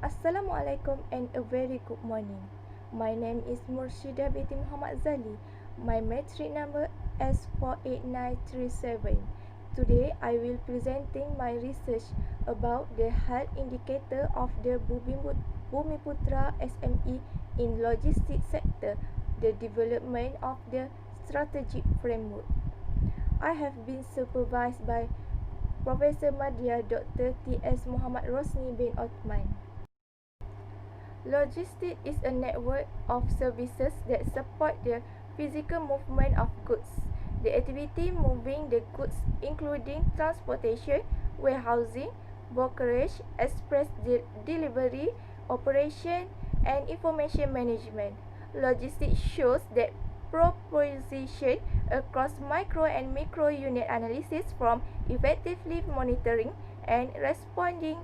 Assalamualaikum and a very good morning. My name is Murshida binti Muhammad Zali. My matric number S48937. Today I will presenting my research about the health indicator of the Bumiputra SME in logistics sector, the development of the strategic framework. I have been supervised by Professor Madya Dr. T.S. Muhammad Rosni bin Othman. Logistics is a network of services that support the physical movement of goods. The activity moving the goods including transportation, warehousing, brokerage, express delivery, operation, and information management. Logistics shows that proposition across micro and micro unit analysis from effectively monitoring and responding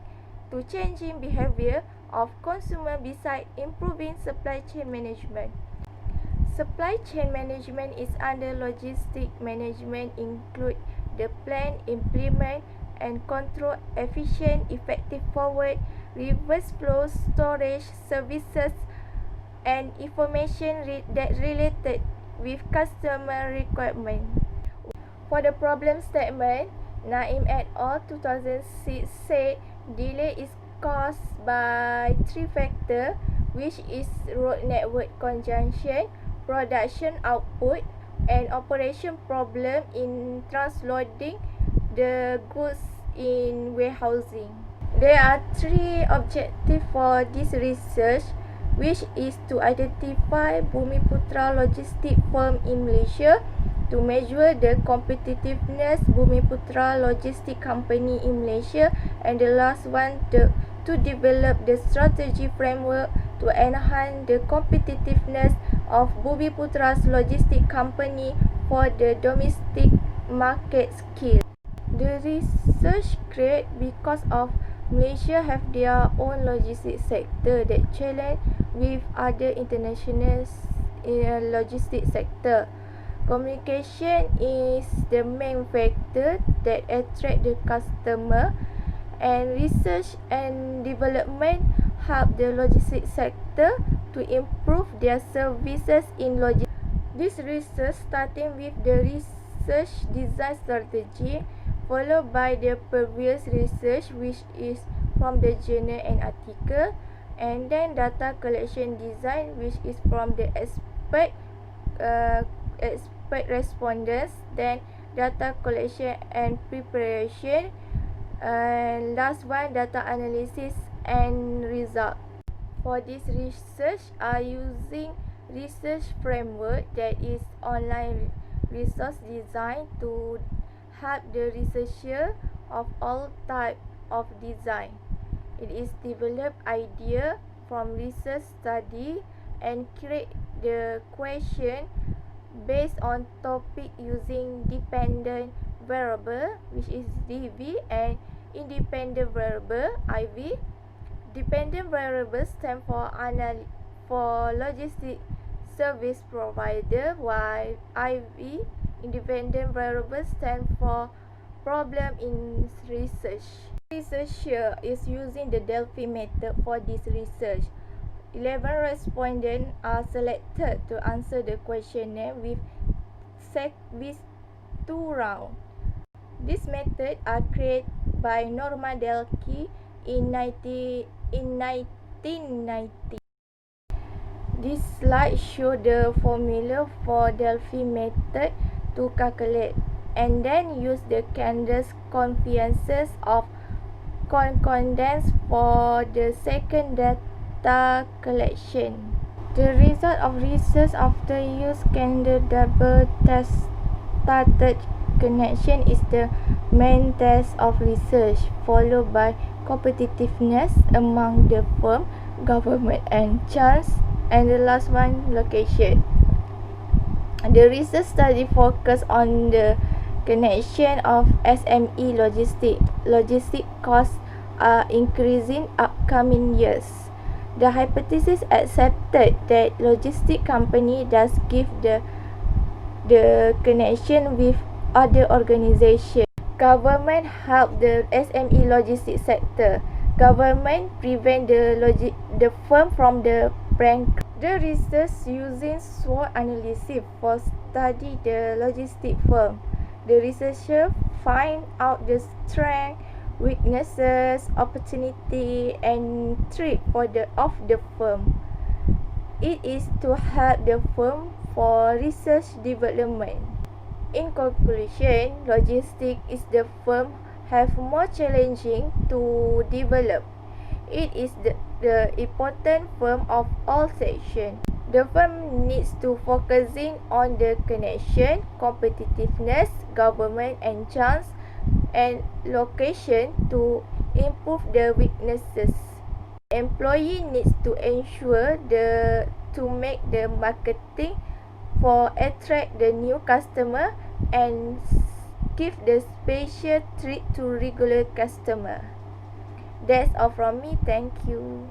to changing behavior of consumer beside improving supply chain management. Supply chain management is under logistic management include the plan, implement and control efficient, effective forward, reverse flow, storage, services and information that related with customer requirement. For the problem statement, Naim et al. 2006 said delay is caused by three factors, which is road network congestion, production output, and operation problem in transloading the goods in warehousing. There are three objectives for this research, which is to identify Bumiputra logistic firm in Malaysia, to measure the competitiveness Bumiputra logistic company in Malaysia, and the last one to develop the strategy framework to enhance the competitiveness of Bumiputra's logistic company for the domestic market scale. The research created because of Malaysia have their own logistics sector that challenge with other international logistics sector. Communication is the main factor that attract the customer, and research and development help the logistics sector to improve their services in logistics. This research starting with the research design strategy, followed by the previous research which is from the journal and article, and then data collection design which is from the expert respondents, then data collection and preparation, and last one data analysis and result. For this research are using research framework that is online resource design to help the researcher of all type of design. It is develop idea from research study and create the question based on topic using dependent variable which is DV and independent variable IV. Dependent variable stand for logistic service provider, while IV independent variable stand for problem in research. Researcher is using the Delphi method for this research. 11 respondents are selected to answer the questionnaire with 2 rounds. This method are created by Norma Delki in 1990. This slide show the formula for Delphi method to calculate, and then use the Candace confiances of concordance for the second data collection. The result of research after use Candace double test started connection is the main test of research, followed by competitiveness among the firm, government and chance, and the last one location. The research study focus on the connection of SME logistic costs are increasing upcoming years. The hypothesis accepted that logistic company does give the connection with other organizations. Government help the SME logistics sector. Government prevent the firm from the bank. The research using SWOT analysis for study the logistic firm. The researcher find out the strength, weaknesses, opportunity, and threat of the firm. It is to help the firm for research development. In conclusion, logistics is the firm have more challenging to develop. It is the important firm of all sections. The firm needs to focusing on the connection, competitiveness, government and chance, and location to improve the weaknesses. Employee needs to ensure to make the marketing for attract the new customer and give the special treat to regular customer. That's all from me. Thank you.